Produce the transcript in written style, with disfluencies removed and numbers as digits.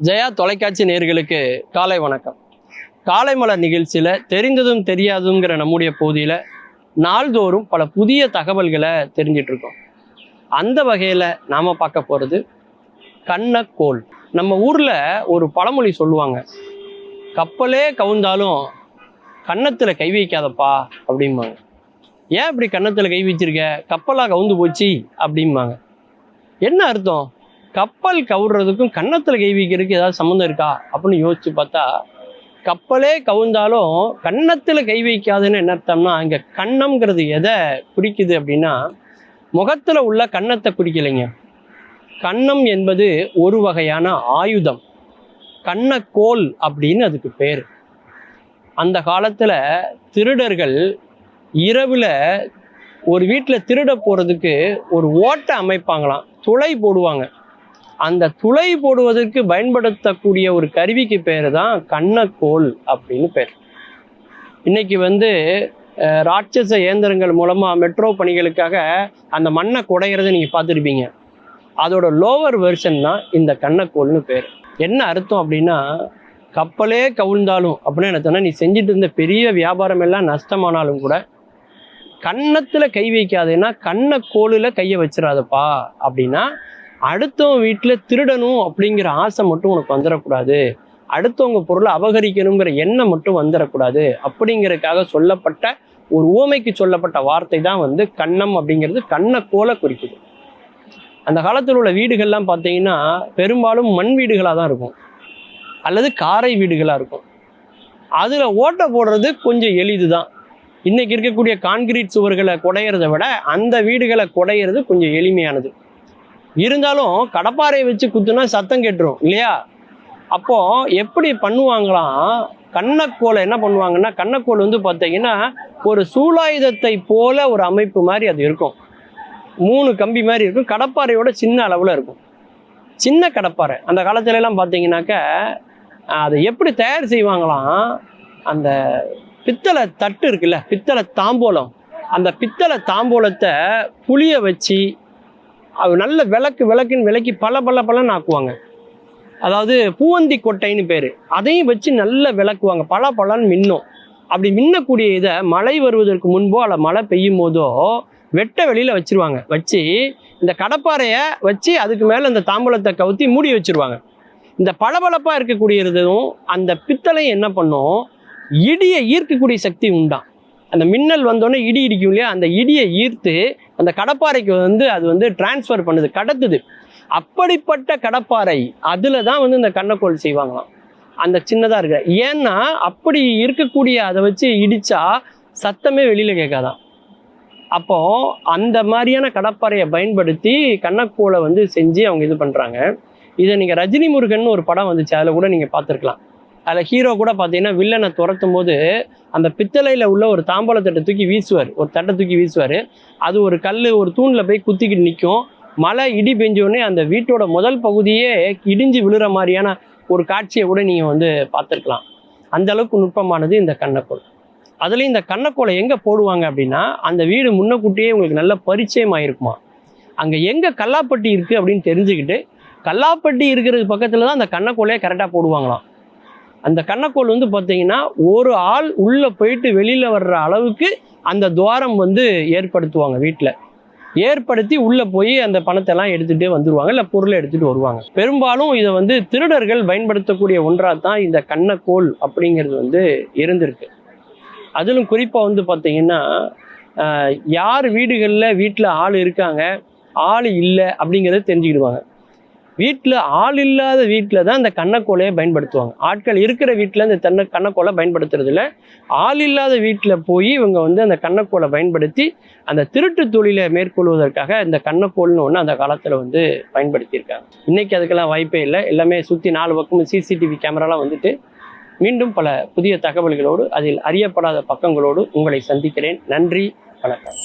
ஜெயா தொலைக்காட்சி நேயர்களுக்கு காலை வணக்கம். காலை மலர் நிகழ்ச்சியில் தெரிந்ததும் தெரியாதுங்கிற நம்முடைய பகுதியில் நாள்தோறும் பல புதிய தகவல்களை தெரிஞ்சிட்டு இருக்கோம். அந்த வகையில் நாம் பார்க்க போகிறது கண்ணக்கோல். நம்ம ஊரில் ஒரு பழமொழி சொல்லுவாங்க, கப்பலே கவுந்தாலும் கன்னத்தில் கை வைக்காதப்பா அப்படிம்பாங்க. ஏன் இப்படி கன்னத்தில் கை வச்சிருக்க, கப்பலாக கவுந்து போச்சு அப்படிம்பாங்க. என்ன அர்த்தம்? கப்பல் கவுறதுக்கும் கன்னத்தில் கை வைக்கிறதுக்கு ஏதாவது சம்மந்தம் இருக்கா அப்படின்னு யோசிச்சு பார்த்தா, கப்பலே கவுந்தாலும் கன்னத்தில் கை வைக்காதுன்னு என்ன அர்த்தம்னா, இங்கே கன்னம்ங்கிறது எதை குறிக்குது அப்படின்னா, முகத்தில் உள்ள கன்னத்தை குறிக்கலைங்க. கன்னம் என்பது ஒரு வகையான ஆயுதம், கண்ணக்கோல் அப்படின்னு அதுக்கு பேர். அந்த காலத்தில் திருடர்கள் இரவில் ஒரு வீட்டில் திருட போகிறதுக்கு ஒரு ஓட்டை அமைப்பாங்களாம், துளை போடுவாங்க. அந்த துளை போடுவதற்கு பயன்படுத்தக்கூடிய ஒரு கருவிக்கு பேர் தான் கண்ணக்கோல் அப்படின்னு பேர். இன்னைக்கு ராட்சச இயந்திரங்கள் மூலமாக மெட்ரோ பணிகளுக்காக அந்த மண்ணை குடையிறதை நீங்கள் பார்த்துருப்பீங்க. அதோட லோவர் வெர்ஷன் தான் இந்த கண்ணக்கோல்னு பேர். என்ன அர்த்தம் அப்படின்னா, கப்பலே கவுழ்ந்தாலும் அப்படின்னு என்ன சொன்னால், நீ செஞ்சுட்டு இருந்த பெரிய வியாபாரம் எல்லாம் நஷ்டமானாலும் கூட கன்னத்தில் கை வைக்காதேன்னா கண்ணக்கோலில் கையை வச்சிடாதப்பா அப்படின்னா, அடுத்தவங்க வீட்டில் திருடணும் அப்படிங்கிற ஆசை மட்டும் உனக்கு வந்துடக்கூடாது, அடுத்தவங்க பொருளை அபகரிக்கணுங்கிற எண்ணம் மட்டும் வந்துடக்கூடாது அப்படிங்கிறதுக்காக சொல்லப்பட்ட ஒரு உவமைக்கு சொல்லப்பட்ட வார்த்தை தான் கன்னம் அப்படிங்கிறது கண்ணக்கோலை குறிக்குது. அந்த காலத்தில் உள்ள வீடுகள்லாம் பார்த்தீங்கன்னா பெரும்பாலும் மண் வீடுகளாக தான் இருக்கும், அல்லது காரை வீடுகளாக இருக்கும். அதில் ஓட்டை போடுறது கொஞ்சம் எளிது தான். இன்னைக்கு இருக்கக்கூடிய கான்கிரீட் சுவர்களை குடையிறத விட அந்த வீடுகளை குடையிறது கொஞ்சம் எளிமையானது. இருந்தாலும் கடப்பாறையை வச்சு குத்துனா சத்தம் கேட்டுரும் இல்லையா? அப்போ எப்படி பண்ணுவாங்களாம், கண்ணக்கோலை என்ன பண்ணுவாங்கன்னா, கண்ணக்கோல் பார்த்தீங்கன்னா ஒரு சூலாயுதத்தை போல ஒரு அமைப்பு மாதிரி அது இருக்கும். 3 கம்பி மாதிரி இருக்கும், கடப்பாறையோட சின்ன அளவில் இருக்கும், சின்ன கடப்பாறை. அந்த காலத்துல எல்லாம் பார்த்தீங்கன்னாக்க அதை எப்படி தயார் செய்வாங்களாம், அந்த பித்தளை தட்டு இருக்குல்ல, பித்தளை தாம்போலம், அந்த பித்தளை தாம்போலத்தை புளிய வச்சு அது நல்ல விளக்குன்னு விளக்கி பலன்னு ஆக்குவாங்க. அதாவது பூவந்தி கொட்டைன்னு பேர். அதையும் வச்சு நல்லா விளக்குவாங்க, பலன்னு மின்னும். அப்படி மின்னக்கூடிய இதை மழை வருவதற்கு முன்போ அல்ல மழை பெய்யும் போதோ வெட்ட வெளியில் வச்சிருவாங்க. வச்சு இந்த கடப்பாறையை வச்சு அதுக்கு மேலே இந்த தாம்பூலத்தை கவுத்தி மூடி வச்சிருவாங்க. இந்த பளபளப்பாக இருக்கக்கூடியதும் அந்த பித்தளையும் என்ன பண்ணும், இடியை ஈர்க்கக்கூடிய சக்தி உண்டாம். அந்த மின்னல் வந்தோடனே இடி இடிக்கும் இல்லையா, அந்த இடியை ஈர்த்து அந்த கடப்பாறைக்கு அது டிரான்ஸ்ஃபர் பண்ணுது, கடத்துது. அப்படிப்பட்ட கடப்பாறை அதில் தான் இந்த கண்ணக்கோல் செய்வாங்களாம், அந்த சின்னதாக இருக்க. ஏன்னா அப்படி இருக்கக்கூடிய அதை வச்சு இடித்தா சத்தமே வெளியில் கேட்காதான். அப்போ அந்த மாதிரியான கடப்பாறையை பயன்படுத்தி கண்ணக்கோலை செஞ்சு அவங்க இது பண்ணுறாங்க. இதை நீங்கள் ரஜினி முருகன் ஒரு படம் வந்துச்சு, அதில் கூட நீங்கள் பார்த்துருக்கலாம். அதில் ஹீரோ கூட பார்த்தீங்கன்னா வில்லனை துரத்தும் போது அந்த பித்தளையில் உள்ள ஒரு தாம்பாளத்தட்டை தூக்கி வீசுவார், ஒரு தட்டை தூக்கி வீசுவார். அது ஒரு கல் ஒரு தூணில் போய் குத்திக்கிட்டு நிற்கும். மழை இடி பெஞ்சோடனே அந்த வீட்டோட முதல் பகுதியே இடிஞ்சு விழுற மாதிரியான ஒரு காட்சியை கூட நீங்கள் பார்த்துருக்கலாம். அந்த அளவுக்கு நுட்பமானது இந்த கண்ணக்கோல். அதுலேயும் இந்த கண்ணக்கோலை எங்கே போடுவாங்க அப்படின்னா, அந்த வீடு முன்னக்கூட்டியே உங்களுக்கு நல்ல பரிச்சயமாயிருக்குமா. அங்கே எங்கே கல்லாப்பட்டி இருக்குது அப்படின்னு தெரிஞ்சுக்கிட்டு, கல்லாப்பட்டி இருக்கிறது பக்கத்தில் தான் அந்த கண்ணக்கோலையே கரெக்டாக போடுவாங்களாம். அந்த கண்ணக்கோல் பார்த்தீங்கன்னா ஒரு ஆள் உள்ளே போயிட்டு வெளியில் வர்ற அளவுக்கு அந்த துவாரம் ஏற்படுத்துவாங்க. வீட்டில் ஏற்படுத்தி உள்ளே போய் அந்த பணத்தை எல்லாம் எடுத்துகிட்டே வந்துடுவாங்க, இல்லை பொருளை எடுத்துகிட்டு வருவாங்க. பெரும்பாலும் இதை திருடர்கள் பயன்படுத்தக்கூடிய ஒன்றாக தான் இந்த கண்ணக்கோல் அப்படிங்கிறது இருந்திருக்கு. அதிலும் குறிப்பாக பார்த்தீங்கன்னா, யார் வீட்டில் ஆள் இருக்காங்க ஆள் இல்லை அப்படிங்கிறத தெரிஞ்சுக்கிடுவாங்க. வீட்டில் ஆள் இல்லாத வீட்டில் தான் இந்த கண்ணக்கோலையை பயன்படுத்துவாங்க. ஆட்கள் இருக்கிற வீட்டில் இந்த கண்ணக்கோலை பயன்படுத்துறது இல்லை. ஆள் இல்லாத வீட்டில் போய் இவங்க அந்த கண்ணக்கோலை பயன்படுத்தி அந்த திருட்டு தொழிலை மேற்கொள்வதற்காக இந்த கண்ணக்கோல்னு ஒன்று அந்த காலத்தில் பயன்படுத்தியிருக்காங்க. இன்னைக்கு அதுக்கெல்லாம் வாய்ப்பே இல்லை. எல்லாமே சுற்றி 4 பக்கமும் சிசிடிவி கேமராலாம் மீண்டும் பல புதிய தகவல்களோடு அதில் அறியப்படாத பக்கங்களோடு உங்களை சந்திக்கிறேன். நன்றி, வணக்கம்.